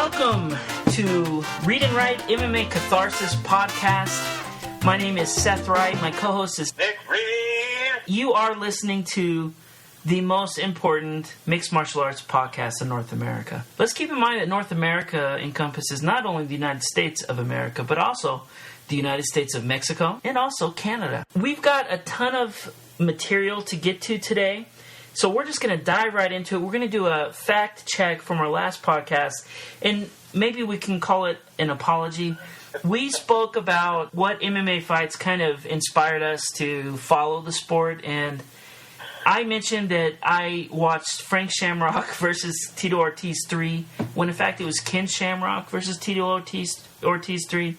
Welcome to Wright MMA Catharsis podcast. My name is Seth Wright. My co-host is Nick Reed. You are listening to the most important mixed martial arts podcast in North America. Let's keep in mind that North America encompasses not only the United States of America, but also the United States of Mexico and also Canada. We've got a ton of material to get to today, so we're just going to dive right into it. We're going to do a fact check from our last podcast, and maybe we can call it an apology. We spoke about what MMA fights kind of inspired us to follow the sport, and I mentioned that I watched Frank Shamrock versus Tito Ortiz 3, when in fact it was Ken Shamrock versus Tito Ortiz 3.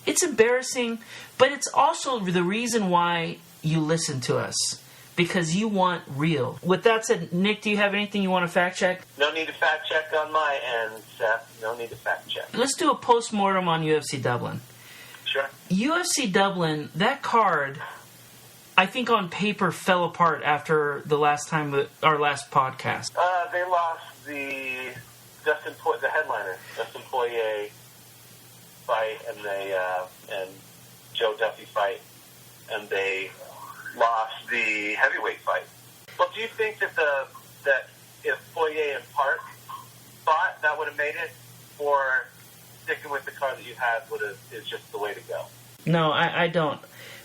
It's embarrassing, but it's also the reason why you listen to us, because you want real. With that said, Nick, do you have anything you want to fact check? No need to fact check on my end, Seth. No need to fact check. Let's do a post-mortem on UFC Dublin. Sure. UFC Dublin, that card, I think on paper fell apart after the last podcast. They lost the headliner, Dustin Poirier fight, and Joe Duffy fight, and they lost the heavyweight fight. Well, do you think that if Poirier and Park fought, that would have made it, or sticking with the card that you had is just the way to go? No, I don't.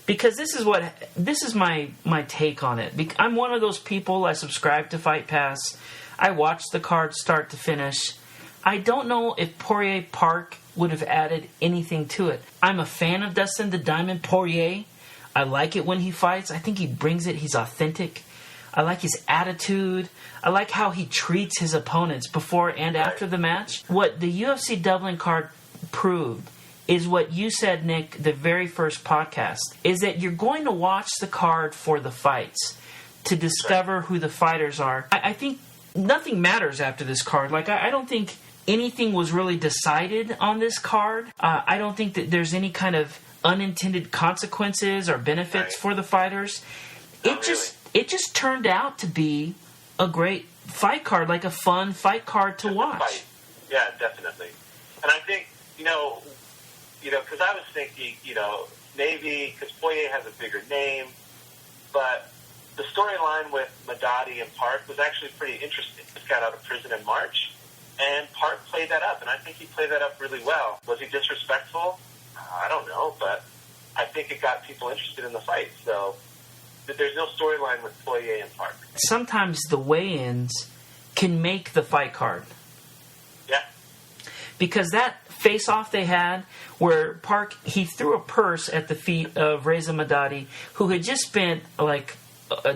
Because this is my take on it. I'm one of those people, I subscribe to Fight Pass. I watch the card start to finish. I don't know if Poirier Park would have added anything to it. I'm a fan of Dustin the Diamond Poirier. I like it when he fights. I think he brings it. He's authentic. I like his attitude. I like how he treats his opponents before and after the match. What the UFC Dublin card proved is what you said, Nick, the very first podcast, is that you're going to watch the card for the fights to discover who the fighters are. I think nothing matters after this card. I don't think anything was really decided on this card. I don't think that there's any kind of unintended consequences or benefits for the fighters. It just turned out to be a great fight card, like a fun fight card to watch. Yeah, definitely. And I think, because I was thinking, maybe because Poirier has a bigger name, but the storyline with Madadi and Park was actually pretty interesting. He got out of prison in March, and Park played that up, and I think he played that up really well. Was he disrespectful? I don't know, but I think it got people interested in the fight. So there's no storyline with Poirier and Park. Sometimes the weigh-ins can make the fight card. Yeah. Because that face-off they had where Park, he threw a purse at the feet of Reza Madadi, who had just spent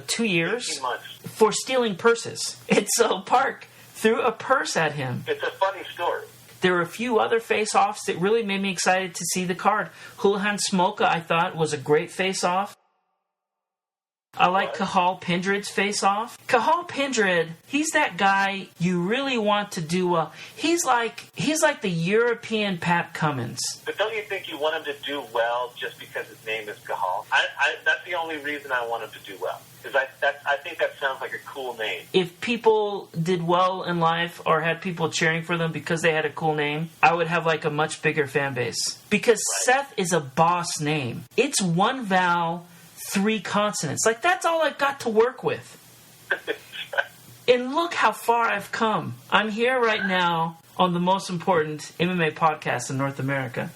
2 years 18 months for stealing purses. And so Park threw a purse at him. It's a funny story. There were a few other face-offs that really made me excited to see the card. Houlihan Smolka, I thought, was a great face-off. I like Cathal Pendred's face-off. Cathal Pendred, he's that guy you really want to do well. He's like the European Pat Cummins. But don't you think you want him to do well just because his name is Cathal? That's the only reason I want him to do well. Because I think that sounds like a cool name. If people did well in life or had people cheering for them because they had a cool name, I would have a much bigger fan base. Because Seth is a boss name. It's one vowel, 3 consonants. That's all I've got to work with. And look how far I've come. I'm here right now on the most important MMA podcast in North America.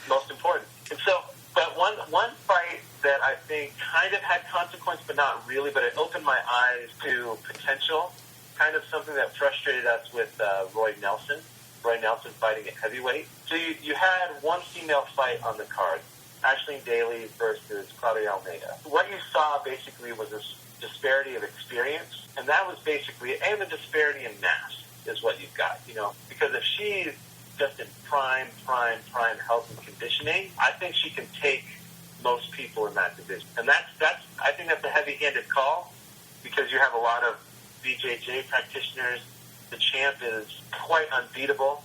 Most important. And so, but one fight that I think kind of had consequence, but not really, but it opened my eyes to potential, kind of something that frustrated us with Roy Nelson fighting at heavyweight. So you had one female fight on the card, Aisling Daly versus Claudia Almeida. What you saw basically was this disparity of experience, and that was basically, and the disparity in mass is what you've got, because if she's just in prime health and conditioning, I think she can take most people in that division. And I think that's a heavy-handed call, because you have a lot of BJJ practitioners. The champ is quite unbeatable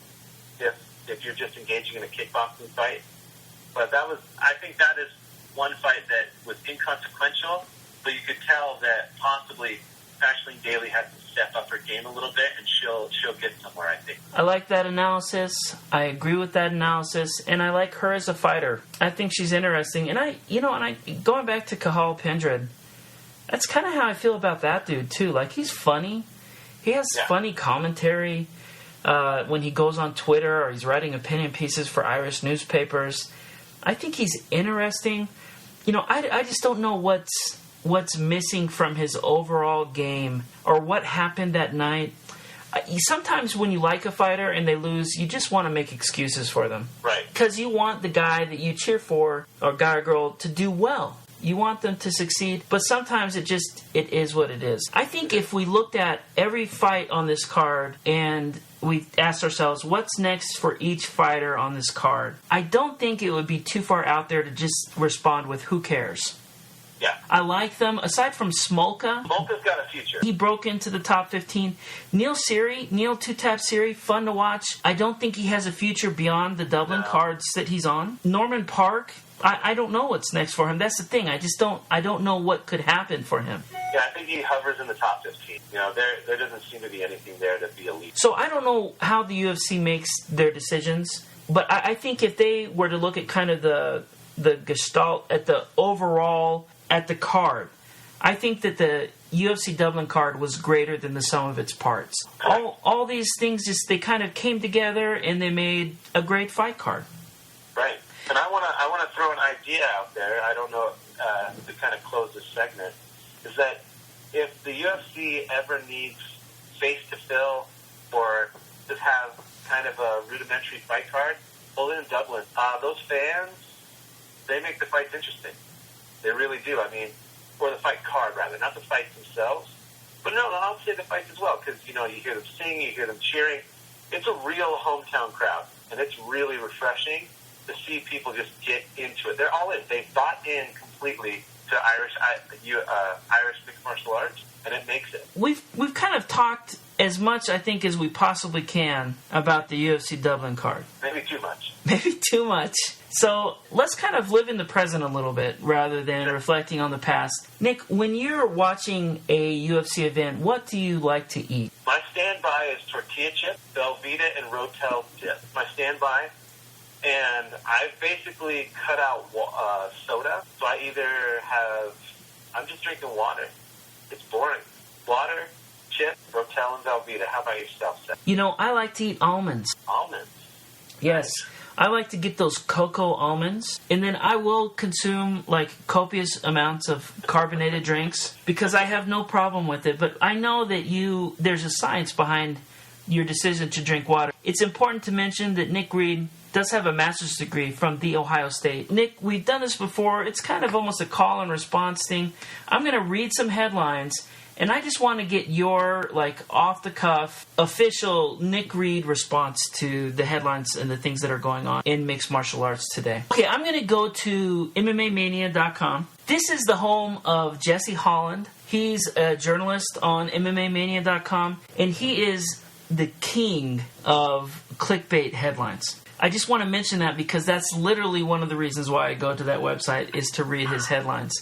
if you're just engaging in a kickboxing fight. But I think that is one fight that was inconsequential, but you could tell that possibly Aisling Daly had some step up her game a little bit, and she'll get somewhere, I think. I like that analysis. I agree with that analysis, and I like her as a fighter. I think she's interesting. And going back to Cathal Pendred, that's kind of how I feel about that dude too. Like, he's funny. He has funny commentary when he goes on Twitter or he's writing opinion pieces for Irish newspapers. I think he's interesting. I just don't know what's missing from his overall game or what happened that night. Sometimes when you like a fighter and they lose, you just want to make excuses for them. Right. Because you want the guy that you cheer for, or guy or girl, to do well. You want them to succeed, but sometimes it is what it is. I think if we looked at every fight on this card and we asked ourselves, what's next for each fighter on this card? I don't think it would be too far out there to just respond with, who cares? Yeah. I like them. Aside from Smolka. Smolka's got a future. He broke into the top 15. Neil Two-Tap Siri, fun to watch. I don't think he has a future beyond the Dublin cards that he's on. Norman Park, I don't know what's next for him. That's the thing. I don't know what could happen for him. Yeah, I think he hovers in the top 15. There doesn't seem to be anything there to be elite. So I don't know how the UFC makes their decisions, but I think if they were to look at kind of the gestalt, at the overall, at the card, I think that the UFC Dublin card was greater than the sum of its parts. All these things they kind of came together and they made a great fight card. Right. And I want to throw an idea out there. I don't know to kind of close this segment, is that if the UFC ever needs space to fill or just have kind of a rudimentary fight card, hold it in Dublin. Those fans, they make the fights interesting. They really do. I mean, or the fight card rather, not the fights themselves. But no, I'll say the fights as well, because you hear them sing, you hear them cheering. It's a real hometown crowd, and it's really refreshing to see people just get into it. They're all in. They bought in completely to Irish mixed martial arts, and it makes it. We've kind of talked as much, I think, as we possibly can about the UFC Dublin card. Maybe too much. Maybe too much. So let's kind of live in the present a little bit rather than reflecting on the past. Nick, when you're watching a UFC event, what do you like to eat? My standby is tortilla chips, Velveeta, and Rotel dip. My standby. And I've basically cut out soda. So I'm just drinking water. It's boring. Water, chips, Rotel, and Velveeta. How about yourself, Seth? I like to eat almonds. Almonds? Yes. I like to get those cocoa almonds, and then I will consume copious amounts of carbonated drinks because I have no problem with it. But I know that there's a science behind your decision to drink water. It's important to mention that Nick Reed does have a master's degree from The Ohio State. Nick, we've done this before. It's kind of almost a call and response thing. I'm going to read some headlines, and I just want to get your, off-the-cuff, official Nick Reed response to the headlines and the things that are going on in mixed martial arts today. Okay, I'm going to go to MMAmania.com. This is the home of Jesse Holland. He's a journalist on MMAmania.com, and he is the king of clickbait headlines. I just want to mention that because that's literally one of the reasons why I go to that website is to read his headlines.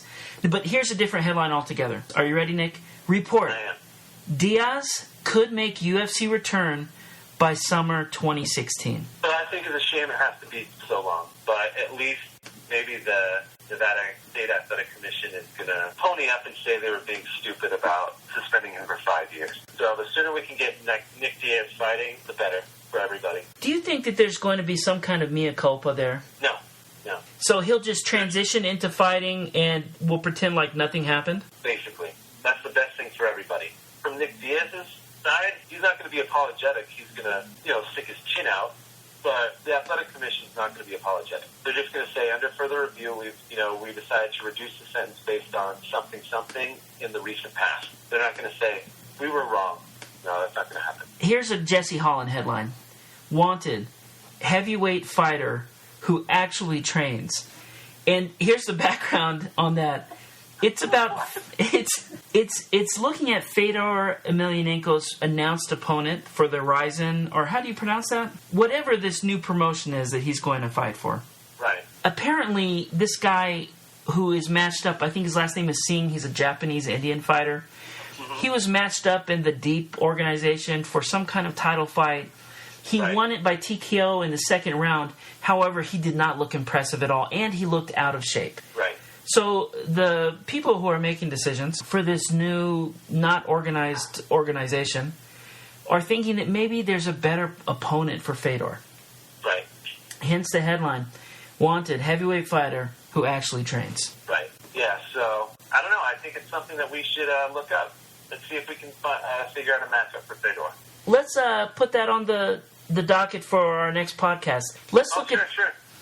But here's a different headline altogether. Are you ready, Nick? Report. Diaz could make UFC return by summer 2016. But I think it's a shame it has to be so long. But at least maybe the Nevada State Athletic Commission is going to pony up and say they were being stupid about suspending him for 5 years. So the sooner we can get Nick Diaz fighting, the better for everybody. Do you think that there's going to be some kind of mea culpa there? No. So he'll just transition into fighting and we'll pretend like nothing happened? Basically. That's the best thing for everybody. From Nick Diaz's side, he's not going to be apologetic. He's going to, stick his chin out. But the Athletic Commission is not going to be apologetic. They're just going to say, under further review, we decided to reduce the sentence based on something in the recent past. They're not going to say, we were wrong. No, that's not going to happen. Here's a Jesse Holland headline. Wanted, heavyweight fighter who actually trains. And here's the background on that. It's looking at Fedor Emelianenko's announced opponent for the Ryzen, or how do you pronounce that? Whatever this new promotion is that he's going to fight for. Right. Apparently, this guy who is matched up, I think his last name is Singh, he's a Japanese Indian fighter. Mm-hmm. He was matched up in the Deep organization for some kind of title fight. He won it by TKO in the second round. However, he did not look impressive at all, and he looked out of shape. Right. So the people who are making decisions for this new, not organized organization are thinking that maybe there's a better opponent for Fedor. Right. Hence the headline, wanted heavyweight fighter who actually trains. Right. Yeah, so, I don't know. I think it's something that we should look up and see if we can figure out a matchup for Fedor. Let's put that on the docket for our next podcast. Let's look at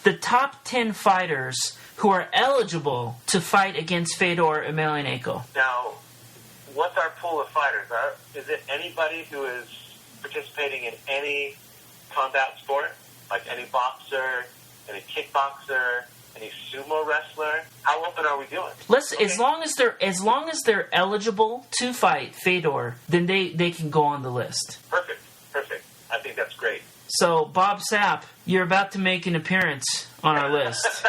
the top 10 fighters who are eligible to fight against Fedor Emelianenko. Now, what's our pool of fighters? Is it anybody who is participating in any combat sport, like any boxer, any kickboxer, any sumo wrestler? How open are we doing? As long as they're eligible to fight Fedor, then they can go on the list. Perfect. I think that's great. So, Bob Sapp, you're about to make an appearance on our list.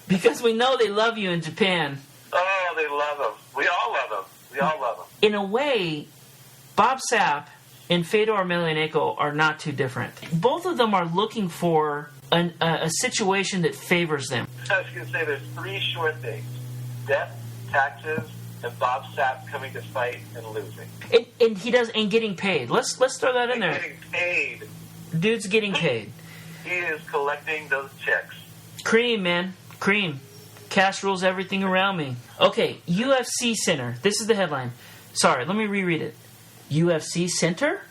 Because we know they love you in Japan. Oh, they love him. We all love him. In a way, Bob Sapp and Fedor Emelianenko are not too different. Both of them are looking for a situation that favors them. I was going to say there's three short things: death, taxes, and Bob Sapp coming to fight and losing. And getting paid. Let's throw that in there. Getting paid. Dude's getting paid. He is collecting those checks. Cream, man. Cream. Cash rules everything around me. Okay, UFC Center. This is the headline. Sorry, let me reread it. UFC Center?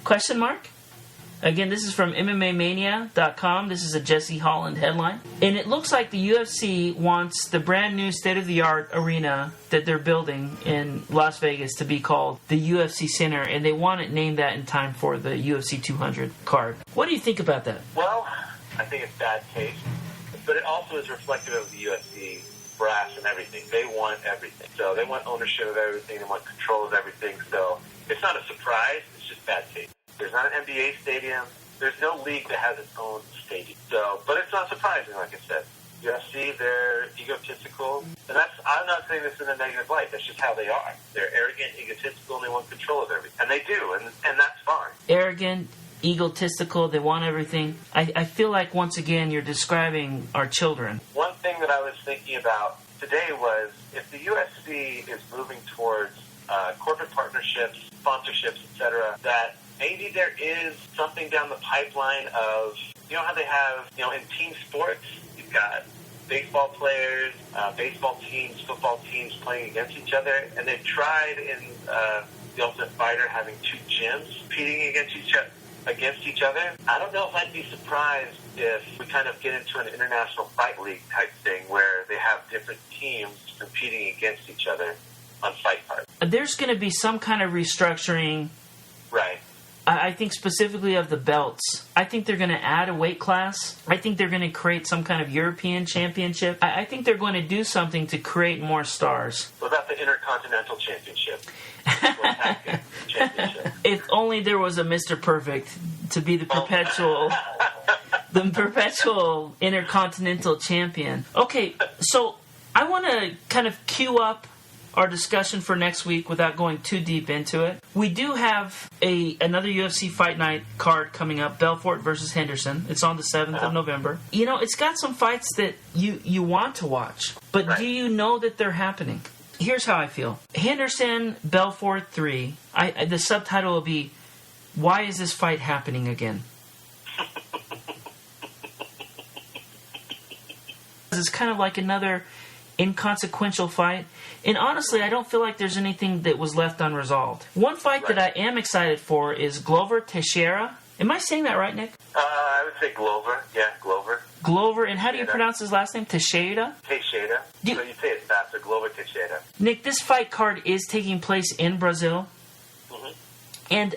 Question mark? Again, this is from MMAmania.com. This is a Jesse Holland headline. And it looks like the UFC wants the brand new state-of-the-art arena that they're building in Las Vegas to be called the UFC Center, and they want it named that in time for the UFC 200 card. What do you think about that? Well, I think it's bad taste, but it also is reflective of the UFC brass and everything. They want everything. So they want ownership of everything. They want control of everything. So it's not a surprise. It's just bad taste. There's not an NBA stadium. There's no league that has its own stadium. So, but it's not surprising, like I said. UFC, they're egotistical. And I'm not saying this in a negative light. That's just how they are. They're arrogant, egotistical, and they want control of everything. And they do, and that's fine. Arrogant, egotistical, they want everything. I feel like, once again, you're describing our children. One thing that I was thinking about today was if the UFC is moving towards corporate partnerships, sponsorships, etc., that maybe there is something down the pipeline of, you know how they have, in team sports, you've got baseball players, baseball teams, football teams playing against each other, and they've tried in The Ultimate Fighter having two gyms competing against each other. I don't know if I'd be surprised if we kind of get into an international fight league type thing where they have different teams competing against each other on fight cards. There's going to be some kind of restructuring. Right. I think specifically of the belts. I think they're going to add a weight class. I think they're going to create some kind of European championship. I think they're going to do something to create more stars. What about the Intercontinental Championship? Championship? If only there was a Mr. Perfect to be the perpetual Intercontinental Champion. Okay, so I want to kind of queue up our discussion for next week without going too deep into it. We do have another UFC Fight Night card coming up, Belfort versus Henderson. It's on the 7th of November. It's got some fights that you want to watch, but do you know that they're happening? Here's how I feel. Henderson, Belfort 3, the subtitle will be, Why is this fight happening again? It's kind of like another inconsequential fight. And honestly, I don't feel like there's anything that was left unresolved. One fight that I am excited for is Glover Teixeira. Am I saying that right, Nick? I would say Glover. Yeah, Glover. Glover, and how do you pronounce his last name? Teixeira? Teixeira. So you say it faster, Glover Teixeira. Nick, this fight card is taking place in Brazil. Mm-hmm. And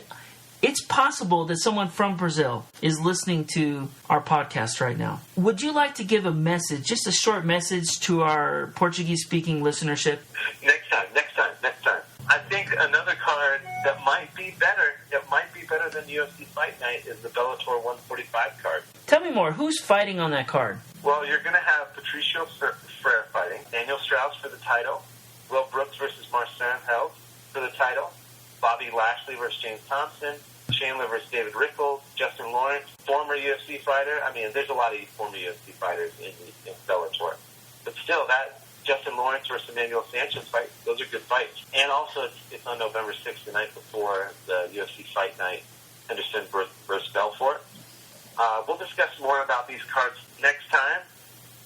it's possible that someone from Brazil is listening to our podcast right now. Would you like to give a message, just a short message to our Portuguese-speaking listenership? Next time. I think another card that might be better than UFC Fight Night is the Bellator 145 card. Tell me more. Who's fighting on that card? Well, you're going to have Patricio Freire fighting, Daniel Strauss for the title, Will Brooks versus Marcin held for the title. Bobby Lashley versus James Thompson. Chandler versus David Rickles. Justin Lawrence, former UFC fighter. I mean, there's a lot of former UFC fighters in Bellator. But still, that Justin Lawrence versus Emmanuel Sanchez fight, those are good fights. And also, it's on November 6th, the night before the UFC Fight Night, Henderson versus Belfort. We'll discuss more about these cards next time.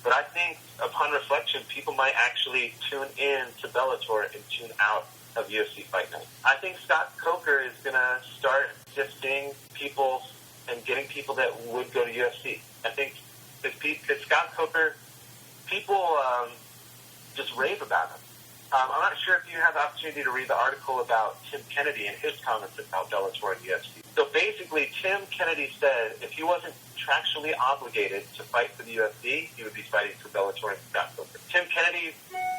But I think, upon reflection, people might actually tune in to Bellator and tune out of UFC Fight Night. I think Scott Coker is going to start sifting people and getting people that would go to UFC. I think because Scott Coker, people just rave about him. I'm not sure if you have the opportunity to read the article about Tim Kennedy and his comments about Bellator and UFC. So basically, Tim Kennedy said if he wasn't contractually obligated to fight for the UFC, he would be fighting for Bellator and Scott Coker. Tim Kennedy,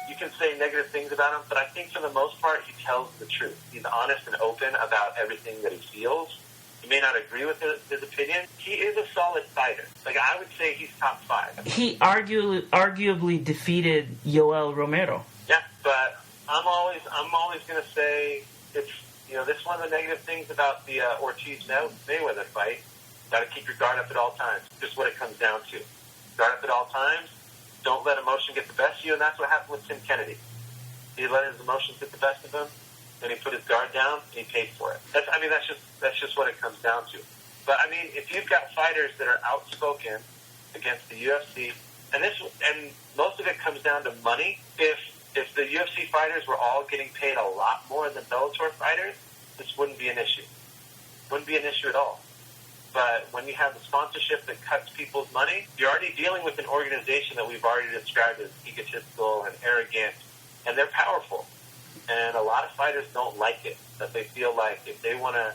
you can say negative things about him, but I think for the most part, he tells the truth. He's honest and open about everything that he feels. You may not agree with his opinion. He is a solid fighter. Like, I would say he's top 5. He arguably defeated Yoel Romero. Yeah, but I'm always going to say it's, this is one of the negative things about the Ortiz-Mayweather fight. Got to keep your guard up at all times. Just what it comes down to. Guard up at all times. Don't let emotion get the best of you, and that's what happened with Tim Kennedy. He let his emotions get the best of him, and he put his guard down, and he paid for it. That's just what it comes down to. But I mean, if you've got fighters that are outspoken against the UFC, and most of it comes down to money. If the UFC fighters were all getting paid a lot more than Bellator fighters, this wouldn't be an issue. Wouldn't be an issue at all. But when you have the sponsorship that cuts people's money, you're already dealing with an organization that we've already described as egotistical and arrogant, and they're powerful. And a lot of fighters don't like it, that they feel like if they want to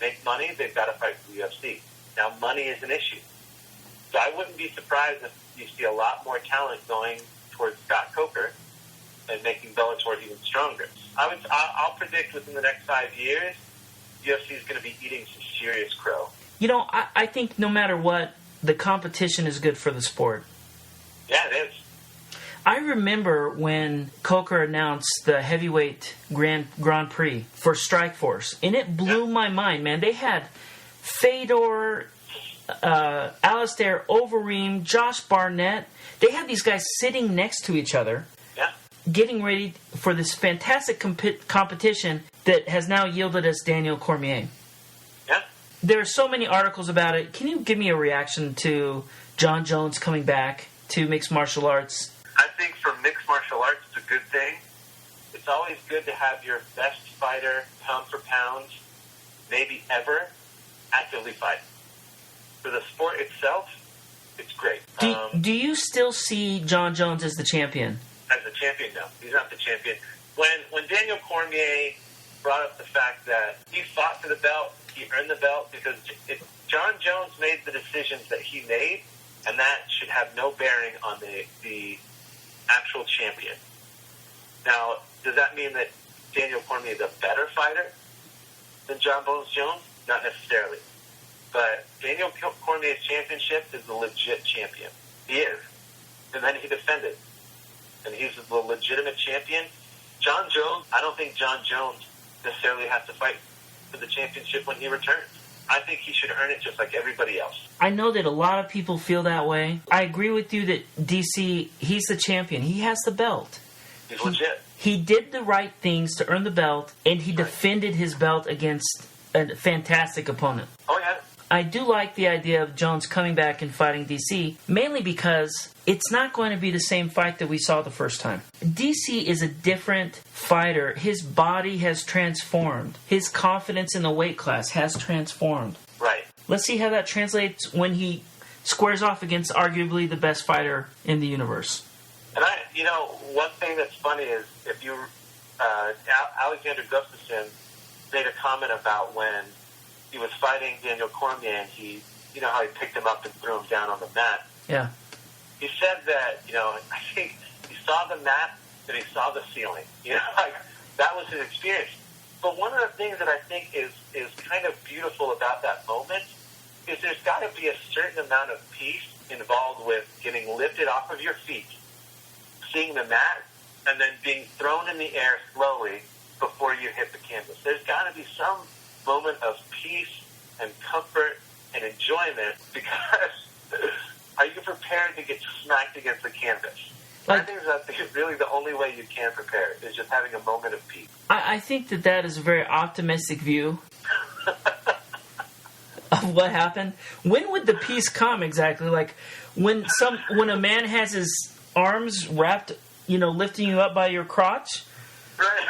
make money, they've got to fight for the UFC. Now, money is an issue. So I wouldn't be surprised if you see a lot more talent going towards Scott Coker and making Bellator even stronger. I'll predict within the next 5 years, UFC is going to be eating some serious crow. I think no matter what, the competition is good for the sport. Yeah, it is. I remember when Coker announced the heavyweight Grand Prix for Strikeforce, and it blew my mind, man. They had Fedor, Alistair Overeem, Josh Barnett. They had these guys sitting next to each other, getting ready for this fantastic competition that has now yielded us Daniel Cormier. Yeah. There are so many articles about it. Can you give me a reaction to John Jones coming back to mixed martial arts? I think for mixed martial arts, it's a good thing. It's always good to have your best fighter, pound for pound, maybe ever, actively fighting. For the sport itself, it's great. Do you still see John Jones as the champion? As the champion, no. He's not the champion. When Daniel Cormier brought up the fact that he fought for the belt, he earned the belt, because John Jones made the decisions that he made, and that should have no bearing on the actual champion. Now, does that mean that Daniel Cormier is a better fighter than John Bones Jones? Not necessarily. But Daniel Cormier's championship is the legit champion. He is. And then he defended. And he's the legitimate champion. John Jones, I don't think John Jones necessarily has to fight for the championship when he returns. I think he should earn it just like everybody else. I know that a lot of people feel that way. I agree with you that DC, he's the champion. He has the belt. He's legit. He did the right things to earn the belt, and he defended his belt against a fantastic opponent. Oh, yeah. I do like the idea of Jones coming back and fighting DC, mainly because it's not going to be the same fight that we saw the first time. DC is a different fighter. His body has transformed. His confidence in the weight class has transformed. Right. Let's see how that translates when he squares off against arguably the best fighter in the universe. And one thing that's funny is if you, Alexander Gustafsson made a comment about when he was fighting Daniel Cormier, and how he picked him up and threw him down on the mat. Yeah. He said that, I think he saw the mat and he saw the ceiling. That was his experience. But one of the things that I think is kind of beautiful about that moment is there's got to be a certain amount of peace involved with getting lifted off of your feet, seeing the mat, and then being thrown in the air slowly before you hit the canvas. There's got to be some moment of peace and comfort and enjoyment, because are you prepared to get smacked against the canvas? I think that's really the only way you can prepare, is just having a moment of peace. I think that is a very optimistic view of what happened. When would the peace come exactly? Like when a man has his arms wrapped, lifting you up by your crotch? Right.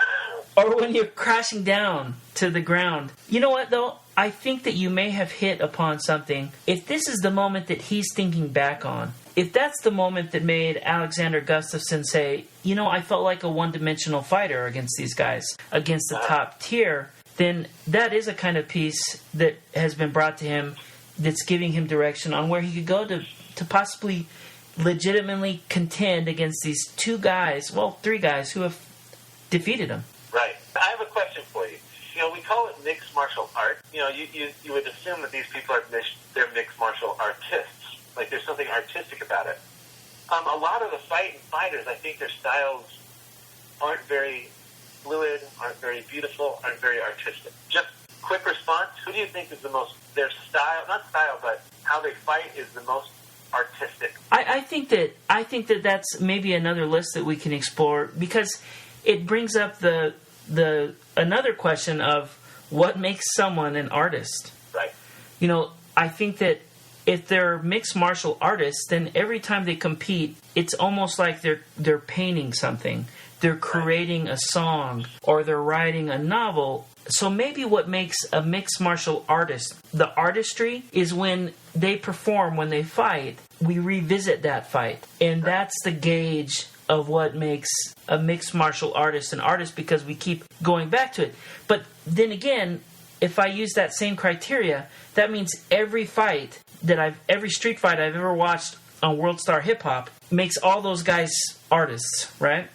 Or when you're crashing down to the ground. You know what, though? I think that you may have hit upon something. If this is the moment that he's thinking back on, if that's the moment that made Alexander Gustafsson say, I felt like a one-dimensional fighter against these guys, against the top tier, then that is a kind of piece that has been brought to him that's giving him direction on where he could go to possibly legitimately contend against these three guys who have defeated him. Right. I have a question for you. We call it mixed martial art. You would assume that these people they're mixed martial artists. Like there's something artistic about it. A lot of the fighters, I think their styles aren't very fluid, aren't very beautiful, aren't very artistic. Just quick response, who do you think is their style, not style, but how they fight is the most artistic? I think that that's maybe another list that we can explore, because it brings up the another question of what makes someone an artist. Right. I think that if they're mixed martial artists, then every time they compete, it's almost like they're painting something. They're creating a song, or they're writing a novel. So maybe what makes a mixed martial artist, the artistry, is when they perform, when they fight, we revisit that fight. And that's the gauge of what makes a mixed martial artist an artist, because we keep going back to it. But then again, if I use that same criteria, that means every street fight I've ever watched on World Star Hip Hop makes all those guys artists, right?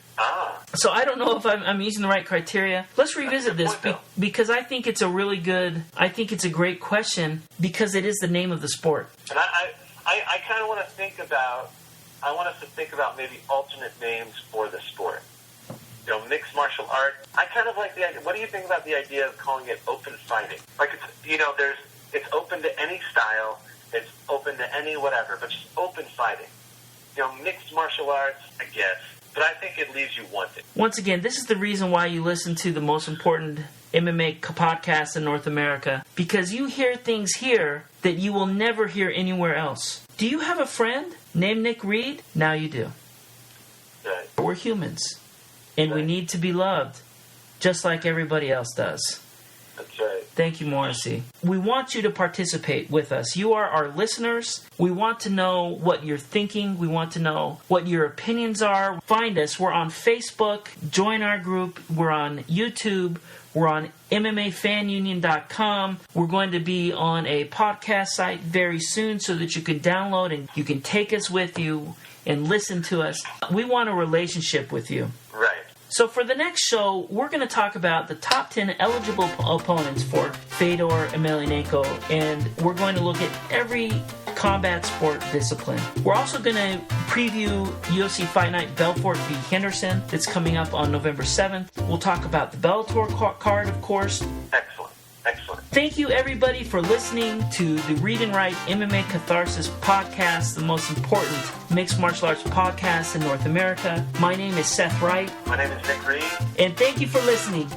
So I don't know if I'm using the right criteria. Let's revisit this, because I think it's a great question, because it is the name of the sport. And I kind of want to think about, us to think about maybe alternate names for the sport. Mixed martial art. I kind of like the idea. What do you think about the idea of calling it open fighting? Like, it's open to any style, it's open to any whatever, but just open fighting. Mixed martial arts, I guess. But I think it leaves you wanting. Once again, this is the reason why you listen to the most important MMA podcast in North America, because you hear things here that you will never hear anywhere else. Do you have a friend named Nick Reed? Now you do. Right. We're humans, and we need to be loved, just like everybody else does. That's right. Thank you, Morrissey. We want you to participate with us. You are our listeners. We want to know what you're thinking. We want to know what your opinions are. Find us. We're on Facebook. Join our group. We're on YouTube. We're on MMAFanUnion.com. We're going to be on a podcast site very soon, so that you can download and you can take us with you and listen to us. We want a relationship with you. Right. So for the next show, we're going to talk about the top 10 eligible opponents for Fedor Emelianenko, and we're going to look at every combat sport discipline. We're also going to preview UFC Fight Night Belfort v. Henderson that's coming up on November 7th. We'll talk about the Bellator card, of course. Excellent. Thank you, everybody, for listening to the Read and Write MMA Catharsis podcast, the most important mixed martial arts podcast in North America. My name is Seth Wright. My name is Nick Reed. And thank you for listening.